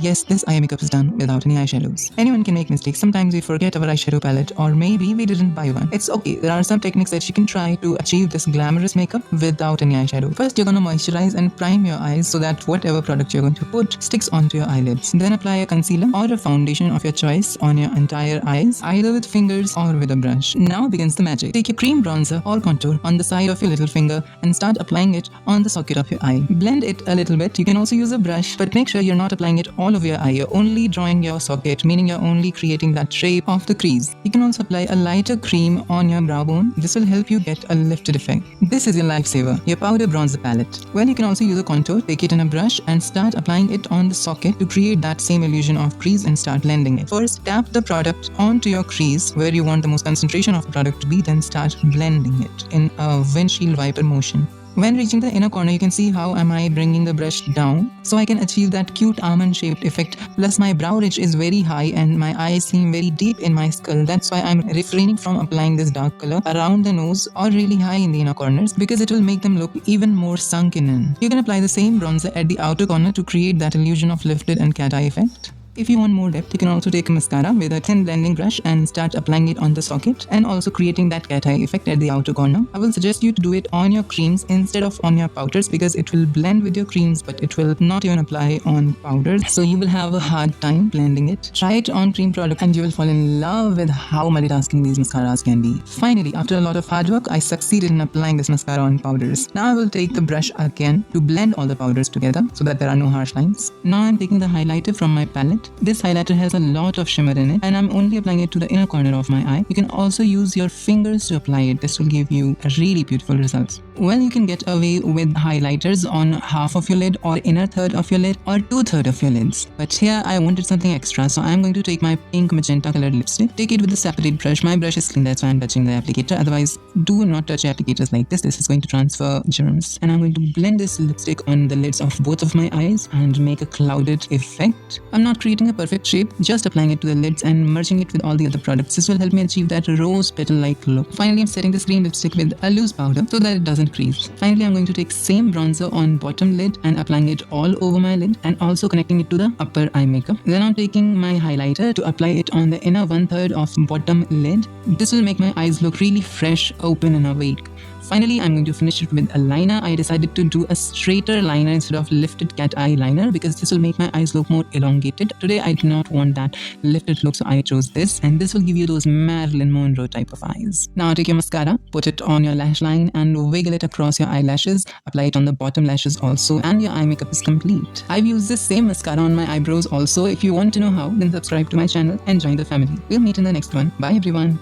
Yes, this eye makeup is done without any eyeshadows. Anyone can make mistakes. Sometimes we forget our eyeshadow palette, or maybe we didn't buy one. It's okay. There are some techniques that you can try to achieve this glamorous makeup without any eyeshadow. First, you're gonna moisturize and prime your eyes so that whatever product you're going to put sticks onto your eyelids. Then apply a concealer or a foundation of your choice on your entire eyes, either with fingers or with a brush. Now begins the magic. Take your cream bronzer or contour on the side of your little finger and start applying it on the socket of your eye. Blend it a little bit. You can also use a brush, but make sure you're not applying it all over your eye. You're only drawing your socket, meaning you're only creating that shape of the crease. You can also apply a lighter cream on your brow bone. This will help you get a lifted effect. This is your lifesaver, your powder bronzer palette. Well, you can also use a contour, take it in a brush and start applying it on the socket to create that same illusion of crease and start blending it. First, tap the product onto your crease where you want the most concentration of the product to be, then start blending it in a windshield wiper motion. When reaching the inner corner, you can see how am I bringing the brush down so I can achieve that cute almond shaped effect. Plus my brow ridge is very high and my eyes seem very deep in my skull. That's why I'm refraining from applying this dark color around the nose or really high in the inner corners because it will make them look even more sunken in. You can apply the same bronzer at the outer corner to create that illusion of lifted and cat eye effect. If you want more depth, you can also take a mascara with a thin blending brush and start applying it on the socket and also creating that cat eye effect at the outer corner. I will suggest you to do it on your creams instead of on your powders because it will blend with your creams but it will not even apply on powders. So you will have a hard time blending it. Try it on cream product and you will fall in love with how multitasking these mascaras can be. Finally, after a lot of hard work, I succeeded in applying this mascara on powders. Now I will take the brush again to blend all the powders together so that there are no harsh lines. Now I'm taking the highlighter from my palette. This highlighter has a lot of shimmer in it and I'm only applying it to the inner corner of my eye. You can also use your fingers to apply it. This will give you a really beautiful results. Well, you can get away with highlighters on half of your lid or inner third of your lid or 2/3 of your lids. But here I wanted something extra, so I'm going to take my pink magenta colored lipstick. Take it with a separate brush. My brush is clean, that's why I'm touching the applicator. Otherwise, do not touch applicators like this. This is going to transfer germs. And I'm going to blend this lipstick on the lids of both of my eyes and make a clouded effect. I'm not creating a perfect shape, just applying it to the lids and merging it with all the other products. This will help me achieve that rose petal-like look. Finally, I'm setting this cream lipstick with a loose powder so that it doesn't crease. Finally, I'm going to take same bronzer on bottom lid and applying it all over my lid and also connecting it to the upper eye makeup. Then I'm taking my highlighter to apply it on the inner 1/3 of bottom lid. This will make my eyes look really fresh, open and awake. Finally, I'm going to finish it with a liner. I decided to do a straighter liner instead of lifted cat eye liner because this will make my eyes look more elongated. Today, I did not want that lifted look, so I chose this. And this will give you those Marilyn Monroe type of eyes. Now take your mascara, put it on your lash line and wiggle it across your eyelashes. Apply it on the bottom lashes also and your eye makeup is complete. I've used this same mascara on my eyebrows also. If you want to know how, then subscribe to my channel and join the family. We'll meet in the next one. Bye everyone.